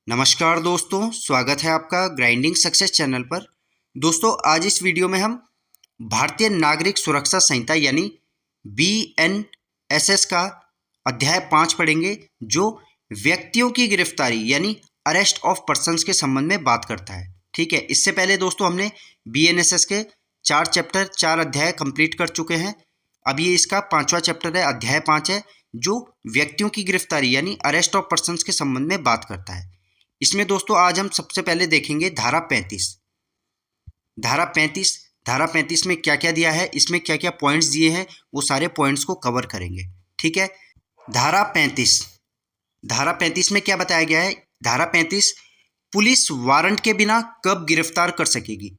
नमस्कार दोस्तों, स्वागत है आपका ग्राइंडिंग सक्सेस चैनल पर। दोस्तों, आज इस वीडियो में हम भारतीय नागरिक सुरक्षा संहिता यानी BNSS का अध्याय 5 पढ़ेंगे, जो व्यक्तियों की गिरफ्तारी यानी अरेस्ट ऑफ पर्सन्स के संबंध में बात करता है। ठीक है, इससे पहले दोस्तों हमने BNSS के 4 अध्याय कंप्लीट कर चुके हैं। अब ये इसका 5वां चैप्टर है, अध्याय 5 है, जो व्यक्तियों की गिरफ्तारी यानी अरेस्ट ऑफ पर्सन्स के संबंध में बात करता है। इसमें दोस्तों आज हम सबसे पहले देखेंगे धारा 35। धारा 35 में क्या क्या दिया है, इसमें क्या क्या पॉइंट्स दिए हैं, वो सारे पॉइंट्स को कवर करेंगे। ठीक है, धारा 35 में क्या बताया गया है। धारा 35, पुलिस वारंट के बिना कब गिरफ्तार कर सकेगी।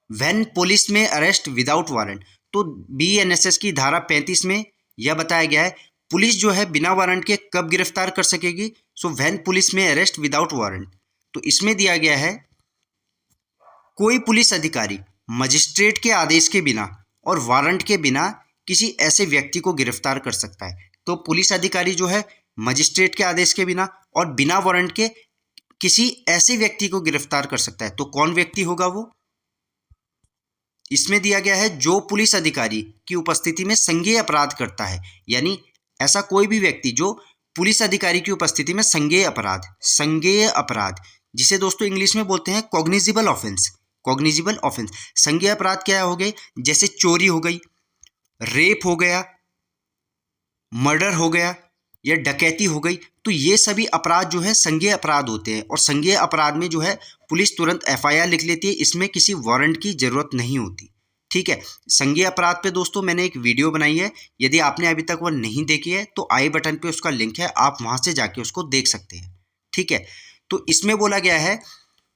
व्हेन पुलिस में अरेस्ट विदाउट वारंट। तो BNSS की धारा 35 में यह बताया गया है, पुलिस जो है बिना वारंट के कब गिरफ्तार कर सकेगी। सो व्हेन पुलिस में अरेस्ट विदाउट वारंट। तो इसमें दिया गया है, कोई पुलिस अधिकारी मजिस्ट्रेट के आदेश के बिना और वारंट के बिना किसी ऐसे व्यक्ति को गिरफ्तार कर सकता है। तो पुलिस अधिकारी जो है मजिस्ट्रेट के आदेश के बिना और बिना वारंट के किसी ऐसे व्यक्ति को गिरफ्तार कर सकता है। तो कौन व्यक्ति होगा वो। इसमें दिया गया है, जो पुलिस अधिकारी की उपस्थिति में संज्ञेय अपराध करता है, यानी ऐसा कोई भी व्यक्ति जो पुलिस अधिकारी की उपस्थिति में संज्ञेय अपराध, जिसे दोस्तों इंग्लिश में बोलते हैं कॉग्निजिबल ऑफेंस। संज्ञेय अपराध क्या हो गए, जैसे चोरी हो गई, रेप हो गया, मर्डर हो गया या डकैती हो गई। तो ये सभी अपराध जो है संज्ञेय अपराध होते हैं, और संज्ञेय अपराध में जो है पुलिस तुरंत FIR लिख लेती है, इसमें किसी वारंट की जरूरत नहीं होती। ठीक है, संज्ञेय अपराध पे दोस्तों मैंने एक वीडियो बनाई है, यदि आपने अभी तक वह नहीं देखी है तो आई बटन पे उसका लिंक है, आप वहां से जाके उसको देख सकते हैं। ठीक है, तो इसमें बोला गया है,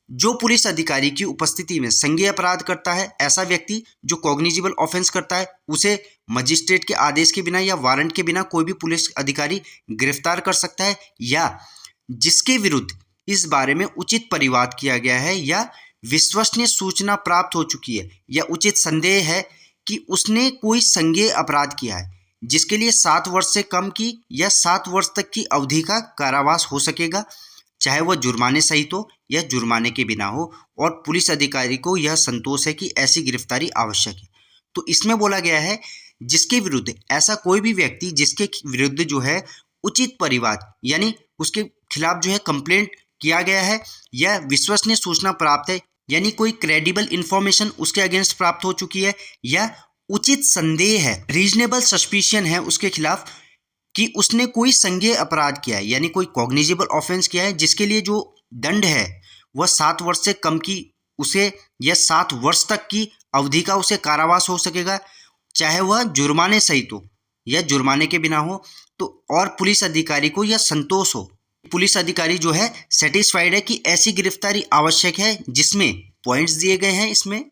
जो पुलिस अधिकारी की उपस्थिति में संज्ञेय अपराध करता है, ऐसा व्यक्ति जो कॉग्निजिबल ऑफेंस करता है, उसे मजिस्ट्रेट के आदेश के बिना या वारंट के बिना कोई भी पुलिस अधिकारी गिरफ्तार कर सकता है, या जिसके विरुद्ध इस बारे में उचित परिवाद किया गया है या विश्वसनीय सूचना प्राप्त हो चुकी है या उचित संदेह है कि उसने कोई संज्ञेय अपराध किया है, जिसके लिए 7 वर्ष से कम की या 7 वर्ष तक की अवधि का कारावास हो सकेगा, चाहे वह जुर्माने सहित हो या जुर्माने के बिना हो, और पुलिस अधिकारी को यह संतोष है कि ऐसी गिरफ्तारी आवश्यक है। तो इसमें बोला गया है, जिसके विरुद्ध, ऐसा कोई भी व्यक्ति जिसके विरुद्ध जो है उचित परिवाद यानी उसके खिलाफ जो है कंप्लेंट किया गया है या विश्वसनीय सूचना प्राप्त है, यानी कोई क्रेडिबल इंफॉर्मेशन उसके अगेंस्ट प्राप्त हो चुकी है, या उचित संदेह है, रीजनेबल सस्पिशन है उसके खिलाफ कि उसने कोई संज्ञेय अपराध किया है, यानी कोई कॉग्निजिबल ऑफेंस किया है, जिसके लिए जो दंड है वह 7 वर्ष से कम की उसे या 7 वर्ष तक की अवधि का उसे कारावास हो सकेगा, चाहे वह जुर्माने सहित हो या जुर्माने के बिना हो। तो और पुलिस अधिकारी को यह संतोष हो, पुलिस अधिकारी जो है सेटिस्फाइड है कि ऐसी गिरफ्तारी आवश्यक है, जिसमें पॉइंट्स दिए गए हैं। इसमें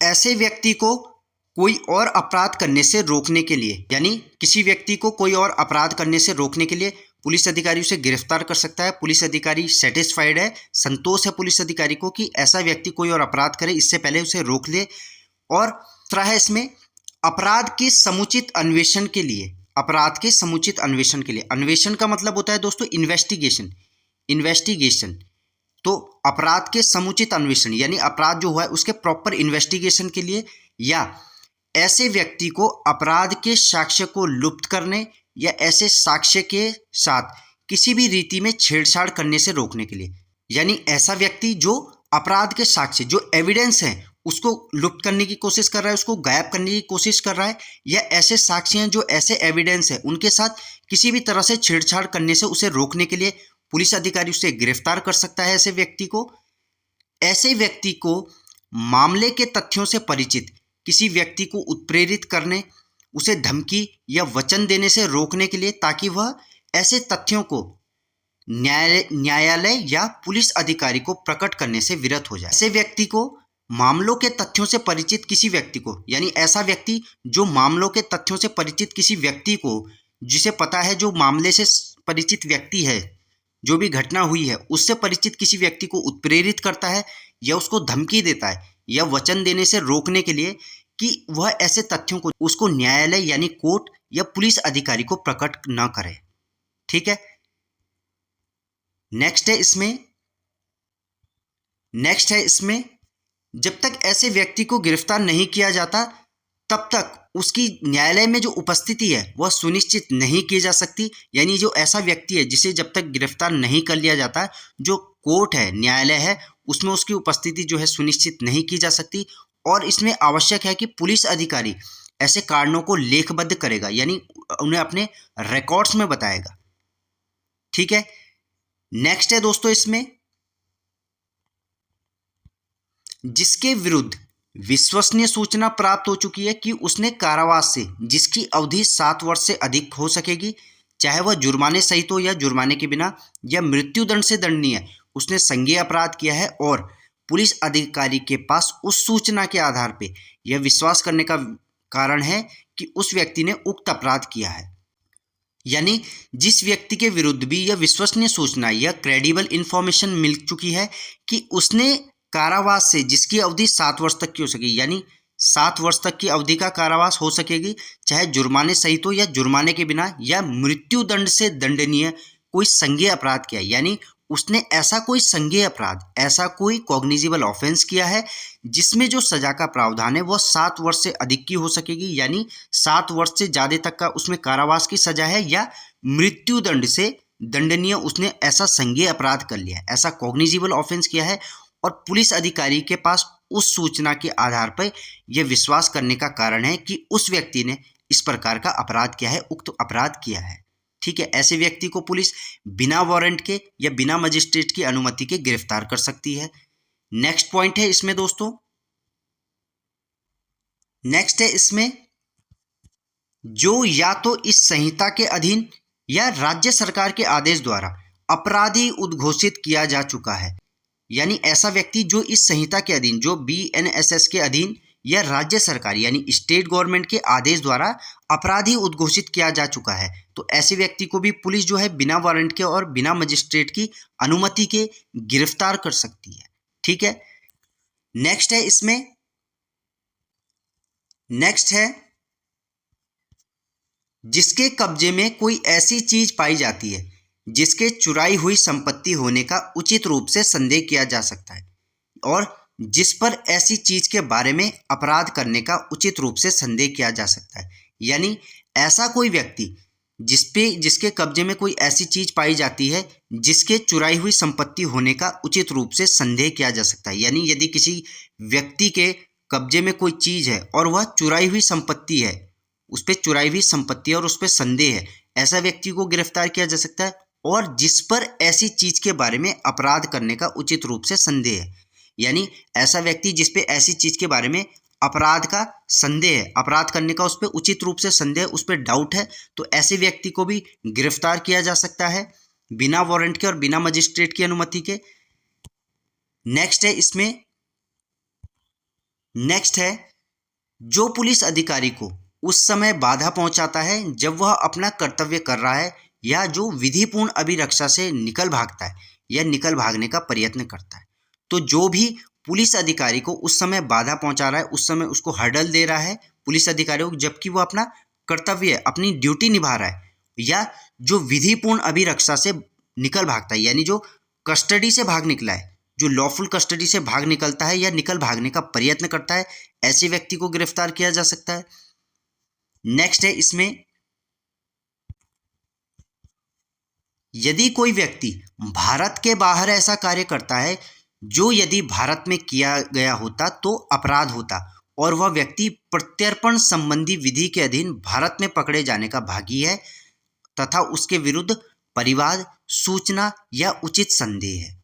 ऐसे व्यक्ति को कोई और अपराध करने से रोकने के लिए, यानी किसी व्यक्ति को कोई और अपराध करने से रोकने के लिए पुलिस अधिकारी उसे गिरफ्तार कर सकता है। पुलिस अधिकारी सेटिस्फाइड है, संतोष है पुलिस अधिकारी को कि ऐसा व्यक्ति कोई और अपराध करे, इससे पहले उसे रोक ले। और तीसरा है इसमें, अपराध के समुचित अन्वेषण के लिए, अन्वेषण का मतलब होता है दोस्तों इन्वेस्टिगेशन। तो अपराध के समुचित अन्वेषण यानी अपराध जो हुआ है उसके प्रॉपर इन्वेस्टिगेशन के लिए, या ऐसे व्यक्ति को अपराध के साक्ष्य को लुप्त करने या ऐसे साक्ष्य के साथ किसी भी रीति में छेड़छाड़ करने से रोकने के लिए, यानी ऐसा व्यक्ति जो अपराध के साक्ष्य, जो एविडेंस है, उसको लुप्त करने की कोशिश कर रहा है, उसको गायब करने की कोशिश कर रहा है, या ऐसे साक्ष्य हैं जो ऐसे एविडेंस है उनके साथ किसी भी तरह से छेड़छाड़ करने से उसे रोकने के लिए पुलिस अधिकारी उसे गिरफ्तार कर सकता है। ऐसे व्यक्ति को मामले के तथ्यों से परिचित किसी व्यक्ति को उत्प्रेरित करने, उसे धमकी या वचन देने से रोकने के लिए, ताकि वह ऐसे तथ्यों को न्यायालय या पुलिस अधिकारी को प्रकट करने से विरत हो जाए। ऐसे व्यक्ति को मामलों के तथ्यों से परिचित किसी व्यक्ति को, यानी ऐसा व्यक्ति जो मामलों के तथ्यों से परिचित किसी व्यक्ति को, जिसे पता है जो मामले से परिचित व्यक्ति है, जो भी घटना हुई है उससे परिचित किसी व्यक्ति को उत्प्रेरित करता है या उसको धमकी देता है या वचन देने से रोकने के लिए कि वह ऐसे तथ्यों को उसको न्यायालय यानी कोर्ट या पुलिस अधिकारी को प्रकट न करे। ठीक है, नेक्स्ट है इसमें जब तक ऐसे व्यक्ति को गिरफ्तार नहीं किया जाता तब तक उसकी न्यायालय में जो उपस्थिति है वह सुनिश्चित नहीं की जा सकती। यानी जो ऐसा व्यक्ति है जिसे जब तक गिरफ्तार नहीं कर लिया जाता, जो कोर्ट है, न्यायालय है, उसमें उसकी उपस्थिति जो है सुनिश्चित नहीं की जा सकती। और इसमें आवश्यक है कि पुलिस अधिकारी ऐसे कारणों को लेखबद्ध करेगा, यानी उन्हें अपने रिकॉर्ड्स में बताएगा। ठीक है, नेक्स्ट है दोस्तों इसमें जिसके विरुद्ध विश्वसनीय सूचना प्राप्त हो चुकी है कि उसने कारावास से जिसकी अवधि 7 वर्ष से अधिक हो सकेगी, चाहे वह जुर्माने सहित हो या जुर्माने के बिना, या मृत्युदंड से दंडनीय, उसने संज्ञेय अपराध किया है और पुलिस अधिकारी के पास उस सूचना के आधार पर यह विश्वास करने का कारण है कि उस व्यक्ति ने उक्त अपराध किया है। यानी जिस व्यक्ति के विरुद्ध भी यह विश्वसनीय सूचना या क्रेडिबल इंफॉर्मेशन मिल चुकी है कि उसने कारावास से जिसकी अवधि 7 वर्ष तक की हो सकेगी, यानी 7 वर्ष तक की अवधि का कारावास हो सकेगी, चाहे जुर्माने सहित हो या जुर्माने के बिना, या मृत्युदंड से दंडनीय कोई संज्ञेय अपराध किया, यानी उसने ऐसा कोई संज्ञेय अपराध, ऐसा कोई कॉग्निजिबल ऑफेंस किया है जिसमें जो सजा का प्रावधान है वह 7 वर्ष से अधिक की हो सकेगी, यानी 7 वर्ष से ज़्यादा तक का उसमें कारावास की सजा है, या मृत्युदंड से दंडनीय उसने ऐसा संज्ञेय अपराध कर लिया है, ऐसा कॉग्निजिबल ऑफेंस किया है। और पुलिस अधिकारी के पास उस सूचना के आधार पर यह विश्वास करने का कारण है कि उस व्यक्ति ने इस प्रकार का अपराध किया है, उक्त अपराध किया है। ठीक है, ऐसे व्यक्ति को पुलिस बिना वारंट के या बिना मजिस्ट्रेट की अनुमति के गिरफ्तार कर सकती है। नेक्स्ट पॉइंट है इसमें दोस्तों, नेक्स्ट है इसमें जो या तो इस संहिता के अधीन या राज्य सरकार के आदेश द्वारा अपराधी उद्घोषित किया जा चुका है। यानी ऐसा व्यक्ति जो इस संहिता के अधीन, जो BNSS के अधीन या राज्य सरकार यानी स्टेट गवर्नमेंट के आदेश द्वारा अपराधी उद्घोषित किया जा चुका है, तो ऐसे व्यक्ति को भी पुलिस जो है बिना वारंट के और बिना मजिस्ट्रेट की अनुमति के गिरफ्तार कर सकती है। ठीक है, नेक्स्ट है जिसके कब्जे में कोई ऐसी चीज पाई जाती है जिसके चुराई हुई संपत्ति होने का उचित रूप से संदेह किया जा सकता है, और जिस पर ऐसी चीज के बारे में अपराध करने का उचित रूप से संदेह किया जा सकता है। यानी ऐसा कोई व्यक्ति जिसके कब्जे में कोई ऐसी चीज पाई जाती है जिसके चुराई हुई संपत्ति होने का उचित रूप से संदेह किया जा सकता है। यानी यदि किसी व्यक्ति के कब्जे में कोई चीज है और वह चुराई हुई संपत्ति है, उस पर चुराई हुई संपत्ति है और उस पर संदेह है, ऐसा व्यक्ति को गिरफ्तार किया जा सकता है। और जिस पर ऐसी चीज के बारे में अपराध करने का उचित रूप से संदेह है, यानी ऐसा व्यक्ति जिस पे ऐसी चीज के बारे में अपराध का संदेह है, अपराध करने का उस पर उचित रूप से संदेह, उस पर डाउट है, तो ऐसे व्यक्ति को भी गिरफ्तार किया जा सकता है बिना वारंट के और बिना मजिस्ट्रेट की अनुमति के। नेक्स्ट है जो पुलिस अधिकारी को उस समय बाधा पहुंचाता है जब वह अपना कर्तव्य कर रहा है, या जो विधिपूर्ण अभिरक्षा से निकल भागता है या निकल भागने का प्रयत्न करता है। तो जो भी पुलिस अधिकारी को उस समय बाधा पहुंचा रहा है, उस समय उसको हर्डल दे रहा है पुलिस अधिकारी को, जबकि वो अपना कर्तव्य, अपनी ड्यूटी निभा रहा है, या जो विधिपूर्ण अभिरक्षा से निकल भागता है, यानी जो कस्टडी से भाग निकला है, जो लॉफुल कस्टडी से भाग निकलता है या निकल भागने का प्रयत्न करता है, ऐसे व्यक्ति को गिरफ्तार किया जा सकता है। नेक्स्ट है इसमें यदि कोई व्यक्ति भारत के बाहर ऐसा कार्य करता है जो यदि भारत में किया गया होता तो अपराध होता, और वह व्यक्ति प्रत्यर्पण संबंधी विधि के अधीन भारत में पकड़े जाने का भागी है तथा उसके विरुद्ध परिवाद, सूचना या उचित संदेह है।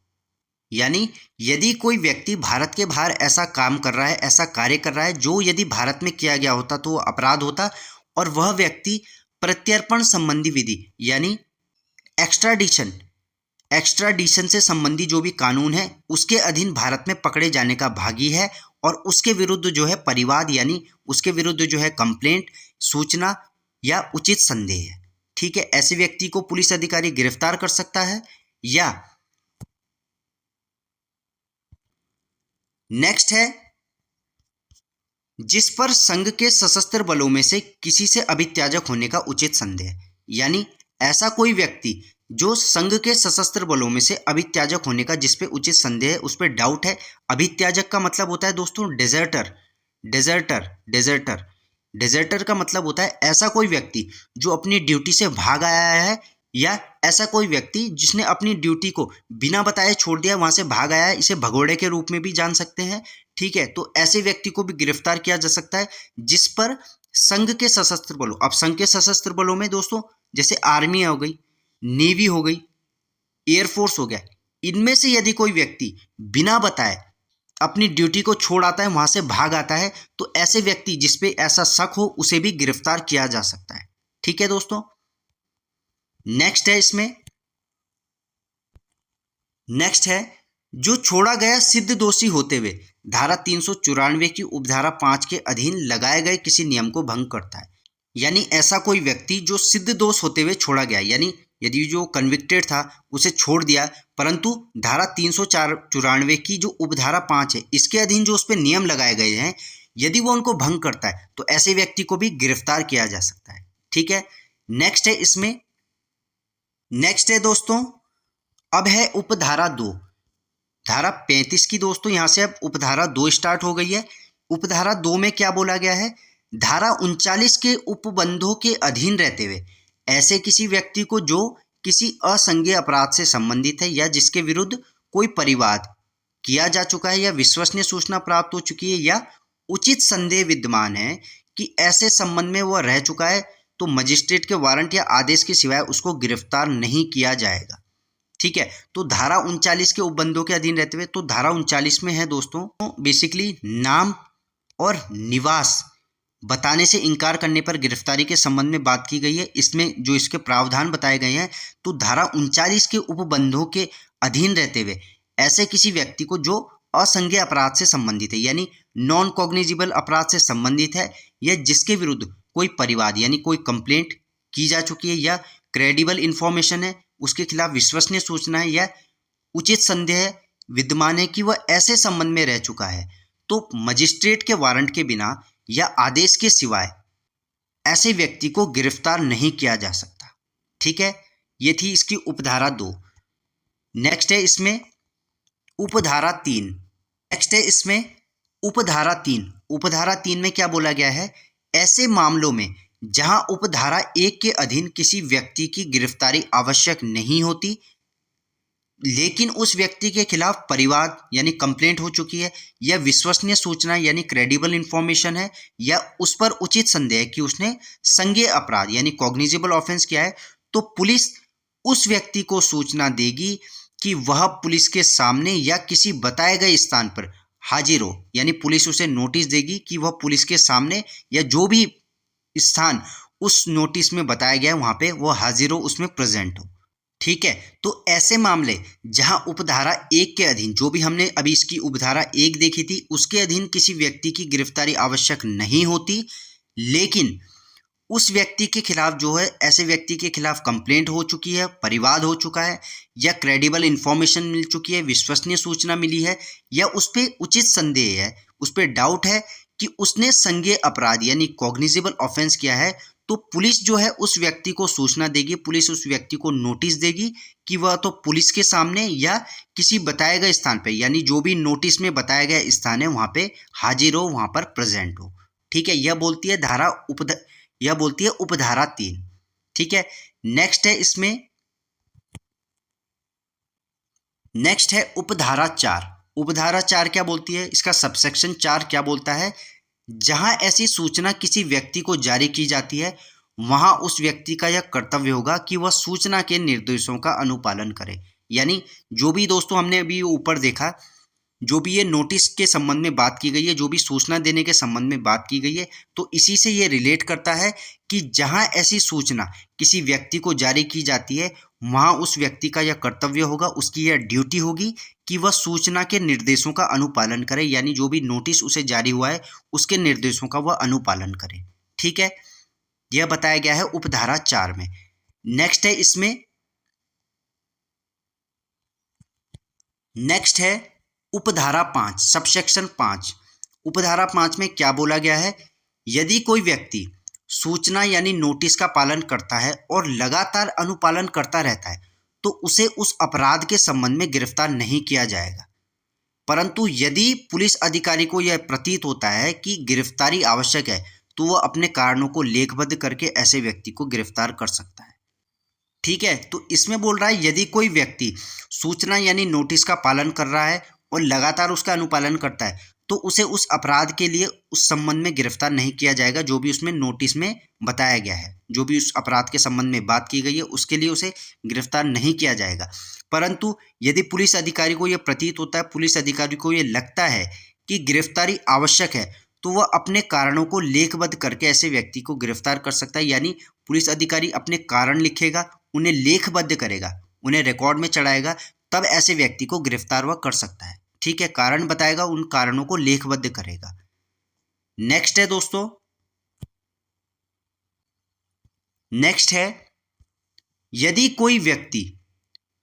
यानी यदि कोई व्यक्ति भारत के बाहर ऐसा काम कर रहा है, ऐसा कार्य कर रहा है जो यदि भारत में किया गया होता तो अपराध होता, और वह व्यक्ति प्रत्यर्पण संबंधी विधि यानी एक्स्ट्राडिशन से संबंधी जो भी कानून है उसके अधीन भारत में पकड़े जाने का भागी है, और उसके विरुद्ध जो है परिवाद यानी उसके विरुद्ध जो है कंप्लेंट, सूचना या उचित संदेह है। ठीक है, ऐसे व्यक्ति को पुलिस अधिकारी गिरफ्तार कर सकता है। या नेक्स्ट है जिस पर संघ के सशस्त्र बलों में से किसी से अभित्याजक होने का उचित संदेह, यानी ऐसा कोई व्यक्ति जो संघ के सशस्त्र बलों में से अभित्याजक होने का जिस पे उचित संदेह है, उस पर डाउट है। अभित्याजक का मतलब होता है दोस्तों डेजर्टर, डेजर्टर, डेजर्टर। डेजर्टर का मतलब होता है ऐसा कोई व्यक्ति जो अपनी ड्यूटी से भाग आया है, या ऐसा कोई व्यक्ति जिसने अपनी ड्यूटी को बिना बताए छोड़ दिया, वहां से भाग आया है। इसे भगोड़े के रूप में भी जान सकते हैं। ठीक है, तो ऐसे व्यक्ति को भी गिरफ्तार किया जा सकता है जिस पर संघ के सशस्त्र बलों, अब संघ के सशस्त्र बलों में दोस्तों जैसे आर्मी हो गई, नेवी हो गई, एयरफोर्स हो गया, इनमें से यदि कोई व्यक्ति बिना बताए अपनी ड्यूटी को छोड़ आता है, वहां से भाग आता है, तो ऐसे व्यक्ति जिसपे ऐसा शक हो उसे भी गिरफ्तार किया जा सकता है। ठीक है दोस्तों, नेक्स्ट है इसमें, नेक्स्ट है जो छोड़ा गया सिद्ध दोषी होते हुए धारा 394 की उपधारा 5 के अधीन लगाए गए किसी नियम को भंग करता है। यानी ऐसा कोई व्यक्ति जो सिद्ध दोष होते हुए छोड़ा गया, यानी यदि जो कन्विक्टेड था उसे छोड़ दिया, परंतु धारा 394 की जो उपधारा 5 है इसके अधीन जो उस पर नियम लगाए गए हैं, यदि वो उनको भंग करता है तो ऐसे व्यक्ति को भी गिरफ्तार किया जा सकता है। ठीक है, नेक्स्ट है इसमें, नेक्स्ट है दोस्तों, अब है उपधारा 2, धारा 35 की दोस्तों यहां से अब उपधारा 2 स्टार्ट हो गई है। उपधारा 2 में क्या बोला गया है, धारा 39 के उपबंधों के अधीन रहते हुए ऐसे किसी व्यक्ति को जो किसी असंज्ञेय अपराध से संबंधित है या जिसके विरुद्ध कोई परिवाद किया जा चुका है या विश्वसनीय सूचना प्राप्त हो चुकी है या उचित संदेह विद्यमान है कि ऐसे संबंध में वह रह चुका है, तो मजिस्ट्रेट के वारंट या आदेश के सिवाय उसको गिरफ्तार नहीं किया जाएगा। ठीक है, तो धारा 39 के उपबंधों के अधीन रहते हुए, तो धारा 39 में है दोस्तों बेसिकली नाम और निवास बताने से इनकार करने पर गिरफ्तारी के संबंध में बात की गई है। इसमें जो इसके प्रावधान बताए गए हैं, तो धारा 39 के उपबंधों के अधीन रहते हुए ऐसे किसी व्यक्ति को जो असंज्ञेय अपराध से संबंधित है, यानी नॉन कॉग्निजिबल अपराध से संबंधित है, या जिसके विरुद्ध कोई परिवाद यानी कोई कंप्लेंट की जा चुकी है या क्रेडिबल इंफॉर्मेशन है, उसके खिलाफ विश्वसनीय सूचना है या उचित संदेह विद्यमान है कि वह ऐसे संबंध में रह चुका है, तो मजिस्ट्रेट के वारंट के बिना या आदेश के सिवाय ऐसे व्यक्ति को गिरफ्तार नहीं किया जा सकता। ठीक है, ये थी इसकी उपधारा 2। नेक्स्ट है इसमें उपधारा 3, नेक्स्ट है इसमें उपधारा 3। उपधारा 3 में क्या बोला गया है, ऐसे मामलों में जहां उपधारा 1 के अधीन किसी व्यक्ति की गिरफ्तारी आवश्यक नहीं होती, लेकिन उस व्यक्ति के खिलाफ परिवाद यानी कंप्लेंट हो चुकी है या विश्वसनीय सूचना यानी क्रेडिबल इंफॉर्मेशन है या उस पर उचित संदेह है कि उसने संज्ञेय अपराध यानी कॉग्निजिबल ऑफेंस किया है, तो पुलिस उस व्यक्ति को सूचना देगी कि वह पुलिस के सामने या किसी बताए गए स्थान पर हाजिर हो, यानी पुलिस उसे नोटिस देगी कि वह पुलिस के सामने या जो भी स्थान उस नोटिस में बताया गया है वहां पे वह हाजिर हो, उसमें प्रेजेंट हो। ठीक है, तो ऐसे मामले जहां उपधारा 1 के अधीन, जो भी हमने अभी इसकी उपधारा 1 देखी थी, उसके अधीन किसी व्यक्ति की गिरफ्तारी आवश्यक नहीं होती, लेकिन उस व्यक्ति के खिलाफ जो है ऐसे व्यक्ति के खिलाफ कंप्लेंट हो चुकी है, परिवाद हो चुका है या क्रेडिबल इंफॉर्मेशन मिल चुकी है, विश्वसनीय सूचना मिली है या उस पर उचित संदेह है, उस पर डाउट है कि उसने संज्ञेय अपराध यानी कॉग्निजिबल ऑफेंस किया है, तो पुलिस जो है उस व्यक्ति को सूचना देगी, पुलिस उस व्यक्ति को नोटिस देगी कि वह तो पुलिस के सामने या किसी बताए गए स्थान पे, यानी जो भी नोटिस में बताया गया स्थान है वहां पे हाजिर हो, वहां पर प्रेजेंट हो। ठीक है, यह बोलती है उपधारा 3। ठीक है, नेक्स्ट है इसमें, नेक्स्ट है उपधारा 4। उपधारा 4 क्या बोलती है, इसका सबसेक्शन 4 क्या बोलता है, जहां ऐसी सूचना किसी व्यक्ति को जारी की जाती है वहां उस व्यक्ति का यह कर्तव्य होगा कि वह सूचना के निर्देशों का अनुपालन करे। यानी जो भी दोस्तों हमने अभी ऊपर देखा, जो भी ये नोटिस के संबंध में बात की गई है, जो भी सूचना देने के संबंध में बात की गई है, तो इसी से ये रिलेट करता है कि जहां ऐसी सूचना किसी व्यक्ति को जारी की जाती है वहां उस व्यक्ति का यह कर्तव्य होगा, उसकी यह ड्यूटी होगी कि वह सूचना के निर्देशों का अनुपालन करे, यानी जो भी नोटिस उसे जारी हुआ है उसके निर्देशों का वह अनुपालन करे। ठीक है, यह बताया गया है उपधारा 4 में। नेक्स्ट है इसमें, नेक्स्ट है उपधारा 5 सबसेक्शन 5। उपधारा 5 में क्या बोला गया है, यदि कोई व्यक्ति सूचना यानी नोटिस का पालन करता है और लगातार अनुपालन करता रहता है तो उसे उस अपराध के संबंध में गिरफ्तार नहीं किया जाएगा। परंतु यदि पुलिस अधिकारी को यह प्रतीत होता है कि गिरफ्तारी आवश्यक है तो वह अपने कारणों को लेखबद्ध करके ऐसे व्यक्ति को गिरफ्तार कर सकता है। ठीक है, तो इसमें बोल रहा है यदि कोई व्यक्ति सूचना यानी नोटिस का पालन कर रहा है और लगातार उसका अनुपालन करता है तो उसे उस अपराध के लिए उस संबंध में गिरफ्तार नहीं किया जाएगा जो भी उसमें नोटिस में बताया गया है, जो भी उस अपराध के संबंध में बात की गई है उसके लिए उसे गिरफ्तार नहीं किया जाएगा। परंतु यदि पुलिस अधिकारी को यह प्रतीत होता है, पुलिस अधिकारी को यह लगता है कि गिरफ्तारी आवश्यक है तो वह अपने कारणों को लेखबद्ध करके ऐसे व्यक्ति को गिरफ्तार कर सकता है। यानी पुलिस अधिकारी अपने कारण लिखेगा, उन्हें लेखबद्ध करेगा, उन्हें रिकॉर्ड में चढ़ाएगा, तब ऐसे व्यक्ति को गिरफ्तार वह कर सकता है। ठीक है, कारण बताएगा, उन कारणों को लेखबद्ध करेगा। नेक्स्ट है दोस्तों, नेक्स्ट है यदि कोई व्यक्ति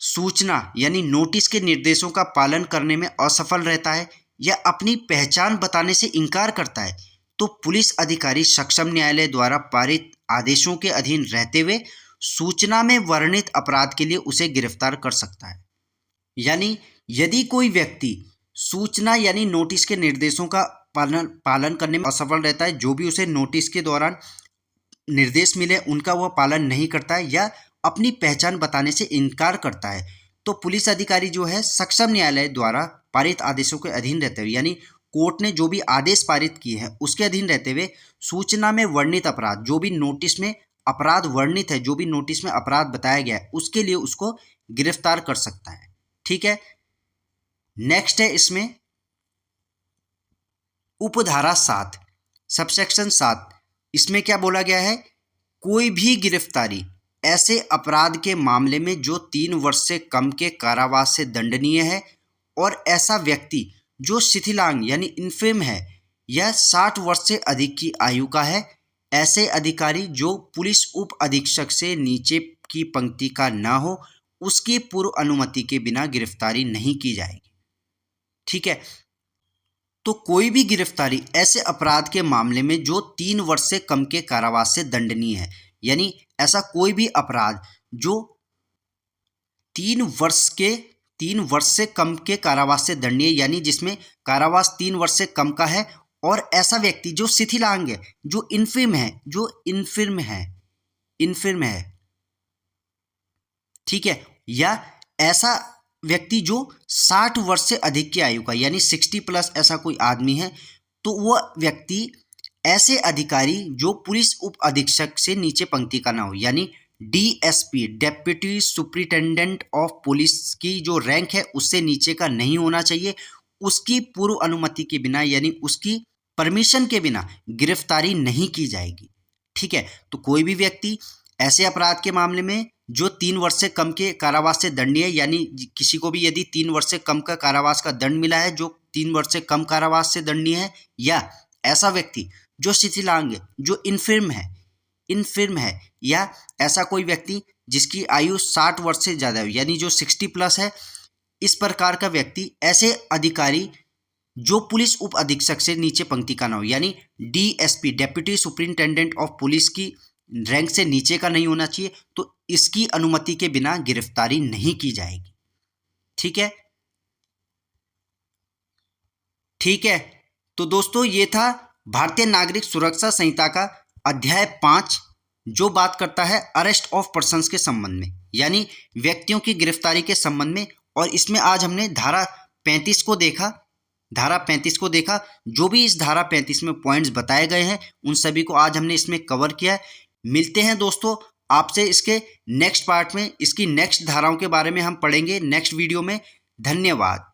सूचना यानी नोटिस के निर्देशों का पालन करने में असफल रहता है या अपनी पहचान बताने से इनकार करता है तो पुलिस अधिकारी सक्षम न्यायालय द्वारा पारित आदेशों के अधीन रहते हुए सूचना में वर्णित अपराध के लिए उसे गिरफ्तार कर सकता है। यानी यदि कोई व्यक्ति सूचना यानी नोटिस के निर्देशों का पालन करने में असफल रहता है, जो भी उसे नोटिस के दौरान निर्देश मिले उनका वह पालन नहीं करता है या अपनी पहचान बताने से इनकार करता है, तो पुलिस अधिकारी जो है सक्षम न्यायालय द्वारा पारित आदेशों के अधीन रहते हुए यानी कोर्ट ने जो भी आदेश पारित किए हैं उसके अधीन रहते हुए सूचना में वर्णित अपराध, जो भी नोटिस में अपराध वर्णित है, जो भी नोटिस में अपराध बताया गया है उसके लिए उसको गिरफ्तार कर सकता है। ठीक है, नेक्स्ट है इसमें उपधारा 7 सबसेक्शन 7, इसमें क्या बोला गया है, कोई भी गिरफ्तारी ऐसे अपराध के मामले में जो 3 वर्ष से कम के कारावास से दंडनीय है और ऐसा व्यक्ति जो शिथिलांग यानी इन्फर्म है या 60 वर्ष से अधिक की आयु का है, ऐसे अधिकारी जो पुलिस उप अधीक्षक से नीचे की पंक्ति का ना हो उसकी पूर्व अनुमति के बिना गिरफ्तारी नहीं की जाएगी। ठीक है, तो कोई भी गिरफ्तारी ऐसे अपराध के मामले में जो 3 वर्ष से कम के कारावास से दंडनीय है, यानी ऐसा कोई भी अपराध जो 3 वर्ष से कम के कारावास से दंडनीय, यानी जिसमें कारावास 3 वर्ष से कम का है और ऐसा व्यक्ति जो शिथिलांग है, जो इन्फिर्म है, ठीक है, या ऐसा व्यक्ति जो 60 वर्ष से अधिक की आयु का यानी 60 प्लस ऐसा कोई आदमी है, तो वह व्यक्ति ऐसे अधिकारी जो पुलिस उप अधीक्षक से नीचे पंक्ति का ना हो, यानी DSP deputy superintendent of police की जो रैंक है उससे नीचे का नहीं होना चाहिए, उसकी पूर्व अनुमति के बिना यानी उसकी परमिशन के बिना गिरफ्तारी नहीं की जाएगी। ठीक है, तो कोई भी व्यक्ति ऐसे अपराध के मामले में जो 3 वर्ष से कम के कारावास से दंडनीय है, यानी किसी को भी यदि 3 वर्ष से कम का कारावास का दंड मिला है, जो 3 वर्ष से कम कारावास से दंडनीय है, या ऐसा व्यक्ति जो शिथिलांग है, जो इन्फिर्म है, या ऐसा कोई व्यक्ति जिसकी आयु 60 वर्ष से ज़्यादा है यानी जो 60 प्लस है, इस प्रकार का व्यक्ति, ऐसे अधिकारी जो पुलिस उप अधीक्षक से नीचे पंक्ति का ना हो, यानी DSP deputy superintendent of police की रैंक से नीचे का नहीं होना चाहिए, तो इसकी अनुमति के बिना गिरफ्तारी नहीं की जाएगी। ठीक है, तो दोस्तों ये था भारतीय नागरिक सुरक्षा संहिता का अध्याय 5 जो बात करता है अरेस्ट ऑफ पर्सन्स के संबंध में, यानी व्यक्तियों की गिरफ्तारी के संबंध में। और इसमें आज हमने धारा 35 को देखा, जो भी इस धारा 35 में पॉइंट्स बताए गए हैं उन सभी को आज हमने इसमें कवर किया है। मिलते हैं दोस्तों आपसे इसके नेक्स्ट पार्ट में, इसकी नेक्स्ट धाराओं के बारे में हम पढ़ेंगे नेक्स्ट वीडियो में। धन्यवाद।